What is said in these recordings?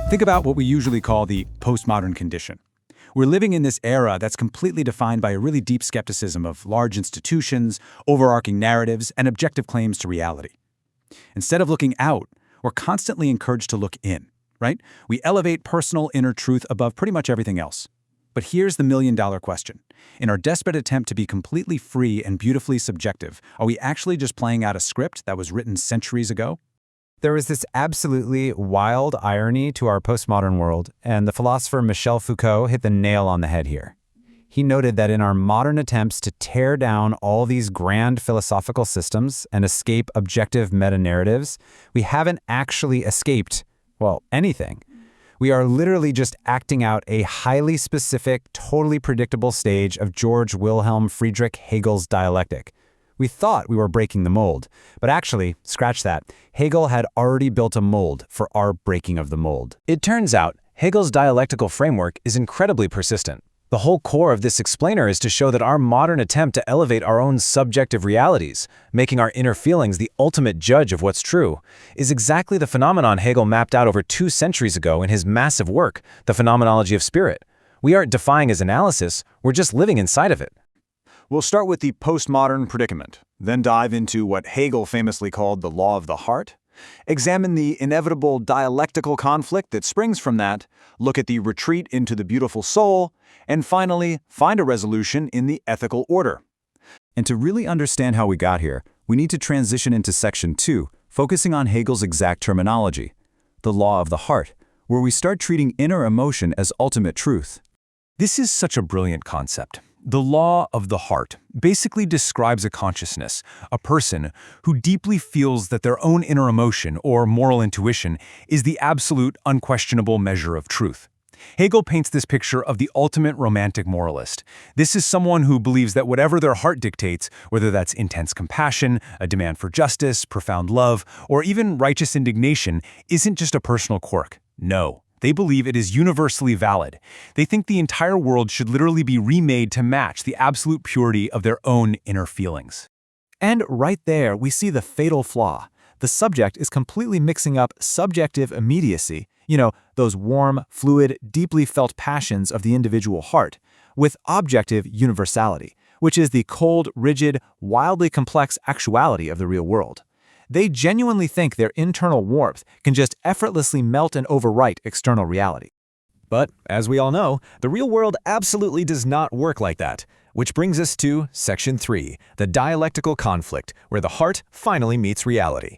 Think about what we usually call the postmodern condition. We're living in this era that's completely defined by a really deep skepticism of large institutions, overarching narratives, and objective claims to reality. Instead of looking out, we're constantly encouraged to look in, right? We elevate personal inner truth above pretty much everything else. But here's the million-dollar question. In our desperate attempt to be completely free and beautifully subjective, are we actually just playing out a script that was written centuries ago? There is this absolutely wild irony to our postmodern world, and the philosopher Michel Foucault hit the nail on the head here. He noted that in our modern attempts to tear down all these grand philosophical systems and escape objective meta-narratives, we haven't actually escaped, well, anything. We are literally just acting out a highly specific, totally predictable stage of George Wilhelm Friedrich Hegel's dialectic. We thought we were breaking the mold, but actually, scratch that, Hegel had already built a mold for our breaking of the mold. It turns out, Hegel's dialectical framework is incredibly persistent. The whole core of this explainer is to show that our modern attempt to elevate our own subjective realities, making our inner feelings the ultimate judge of what's true, is exactly the phenomenon Hegel mapped out over 2 centuries ago in his massive work, The Phenomenology of Spirit. We aren't defying his analysis, we're just living inside of it. We'll start with the postmodern predicament, then dive into what Hegel famously called the law of the heart, examine the inevitable dialectical conflict that springs from that, look at the retreat into the beautiful soul, and finally, find a resolution in the ethical order. And to really understand how we got here, we need to transition into section 2, focusing on Hegel's exact terminology, the law of the heart, where we start treating inner emotion as ultimate truth. This is such a brilliant concept. The law of the heart basically describes a consciousness, a person who deeply feels that their own inner emotion or moral intuition is the absolute, unquestionable measure of truth. Hegel paints this picture of the ultimate romantic moralist. This is someone who believes that whatever their heart dictates, whether that's intense compassion, a demand for justice, profound love, or even righteous indignation, isn't just a personal quirk. No. They believe it is universally valid. They think the entire world should literally be remade to match the absolute purity of their own inner feelings. And right there, we see the fatal flaw. The subject is completely mixing up subjective immediacy, those warm, fluid, deeply felt passions of the individual heart, with objective universality, which is the cold, rigid, wildly complex actuality of the real world. They genuinely think their internal warmth can just effortlessly melt and overwrite external reality. But, as we all know, the real world absolutely does not work like that. Which brings us to Section 3, the dialectical conflict, where the heart finally meets reality.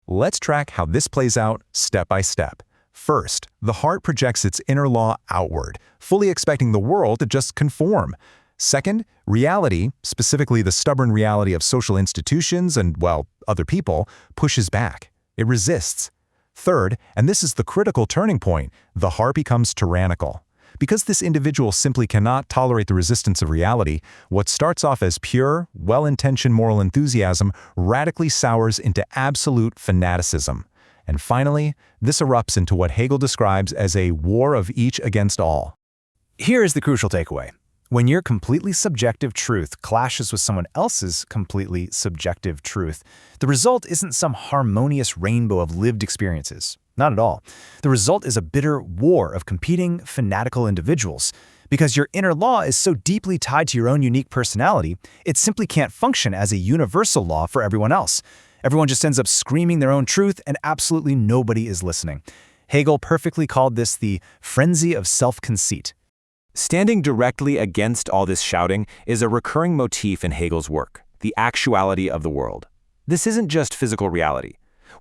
Let's track how this plays out step by step. First, the heart projects its inner law outward, fully expecting the world to just conform. Second, reality, specifically the stubborn reality of social institutions and, well, other people, pushes back. It resists. Third, and this is the critical turning point, the heart becomes tyrannical. Because this individual simply cannot tolerate the resistance of reality, what starts off as pure, well-intentioned moral enthusiasm radically sours into absolute fanaticism. And finally, this erupts into what Hegel describes as a war of each against all. Here is the crucial takeaway. When your completely subjective truth clashes with someone else's completely subjective truth, the result isn't some harmonious rainbow of lived experiences. Not at all. The result is a bitter war of competing, fanatical individuals. Because your inner law is so deeply tied to your own unique personality, it simply can't function as a universal law for everyone else. Everyone just ends up screaming their own truth, and absolutely nobody is listening. Hegel perfectly called this the frenzy of self-conceit. Standing directly against all this shouting is a recurring motif in Hegel's work, the actuality of the world. This isn't just physical reality.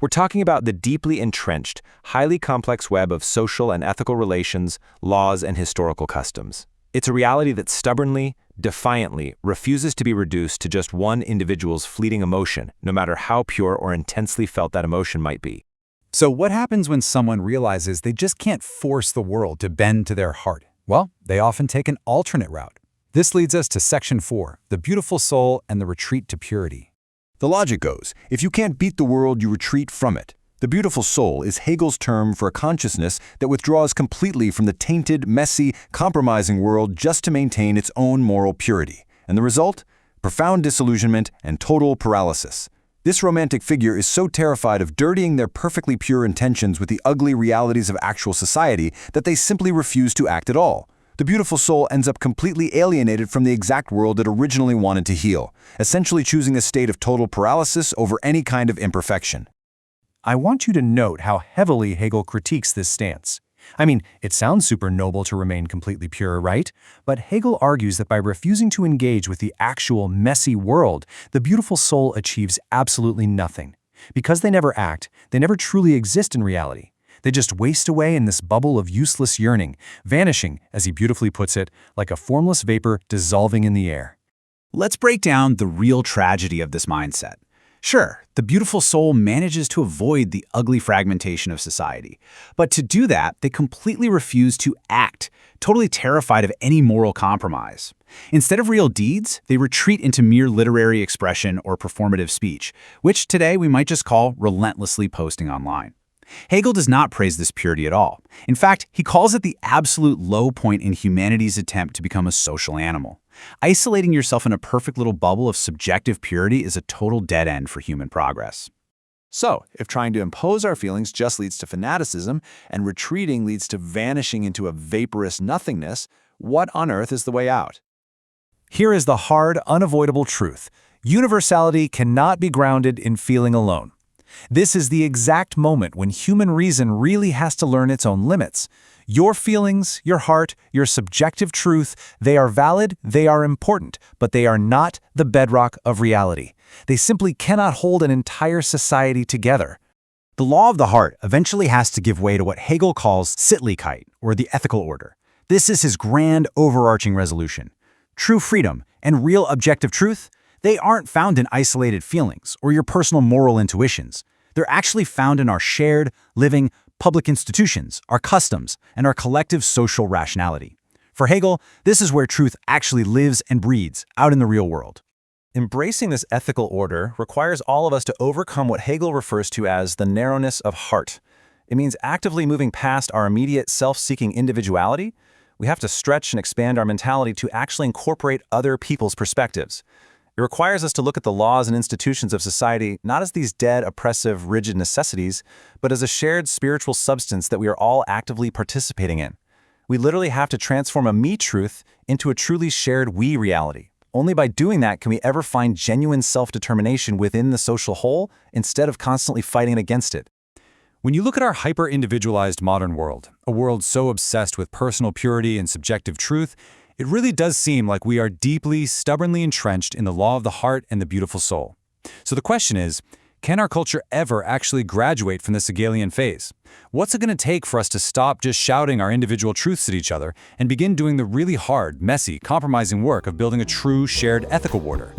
We're talking about the deeply entrenched, highly complex web of social and ethical relations, laws, and historical customs. It's a reality that stubbornly, defiantly refuses to be reduced to just one individual's fleeting emotion, no matter how pure or intensely felt that emotion might be. So what happens when someone realizes they just can't force the world to bend to their heart? Well, they often take an alternate route. This leads us to Section 4, the beautiful soul and the retreat to purity. The logic goes, if you can't beat the world, you retreat from it. The beautiful soul is Hegel's term for a consciousness that withdraws completely from the tainted, messy, compromising world just to maintain its own moral purity. And the result? Profound disillusionment and total paralysis. This romantic figure is so terrified of dirtying their perfectly pure intentions with the ugly realities of actual society that they simply refuse to act at all. The beautiful soul ends up completely alienated from the exact world it originally wanted to heal, essentially choosing a state of total paralysis over any kind of imperfection. I want you to note how heavily Hegel critiques this stance. I mean, it sounds super noble to remain completely pure, right? But Hegel argues that by refusing to engage with the actual messy world, the beautiful soul achieves absolutely nothing. Because they never act, they never truly exist in reality. They just waste away in this bubble of useless yearning, vanishing, as he beautifully puts it, like a formless vapor dissolving in the air. Let's break down the real tragedy of this mindset. Sure, the beautiful soul manages to avoid the ugly fragmentation of society. But to do that, they completely refuse to act, totally terrified of any moral compromise. Instead of real deeds, they retreat into mere literary expression or performative speech, which today we might just call relentlessly posting online. Hegel does not praise this purity at all. In fact, he calls it the absolute low point in humanity's attempt to become a social animal. Isolating yourself in a perfect little bubble of subjective purity is a total dead end for human progress. So, if trying to impose our feelings just leads to fanaticism, and retreating leads to vanishing into a vaporous nothingness, what on earth is the way out? Here is the hard, unavoidable truth. Universality cannot be grounded in feeling alone. This is the exact moment when human reason really has to learn its own limits. Your feelings, your heart, your subjective truth, they are valid, they are important, but they are not the bedrock of reality. They simply cannot hold an entire society together. The law of the heart eventually has to give way to what Hegel calls Sittlichkeit, or the ethical order. This is his grand overarching resolution. True freedom and real objective truth, they aren't found in isolated feelings or your personal moral intuitions. They're actually found in our shared, living, public institutions, our customs, and our collective social rationality. For Hegel, this is where truth actually lives and breeds out in the real world. Embracing this ethical order requires all of us to overcome what Hegel refers to as the narrowness of heart. It means actively moving past our immediate self-seeking individuality. We have to stretch and expand our mentality to actually incorporate other people's perspectives. It requires us to look at the laws and institutions of society not as these dead, oppressive, rigid necessities, but as a shared spiritual substance that we are all actively participating in. We literally have to transform a me truth into a truly shared we reality. Only by doing that can we ever find genuine self-determination within the social whole instead of constantly fighting against it. When you look at our hyper-individualized modern world, a world so obsessed with personal purity and subjective truth, it really does seem like we are deeply, stubbornly entrenched in the law of the heart and the beautiful soul. So the question is, can our culture ever actually graduate from this Hegelian phase? What's it going to take for us to stop just shouting our individual truths at each other and begin doing the really hard, messy, compromising work of building a true, shared ethical order?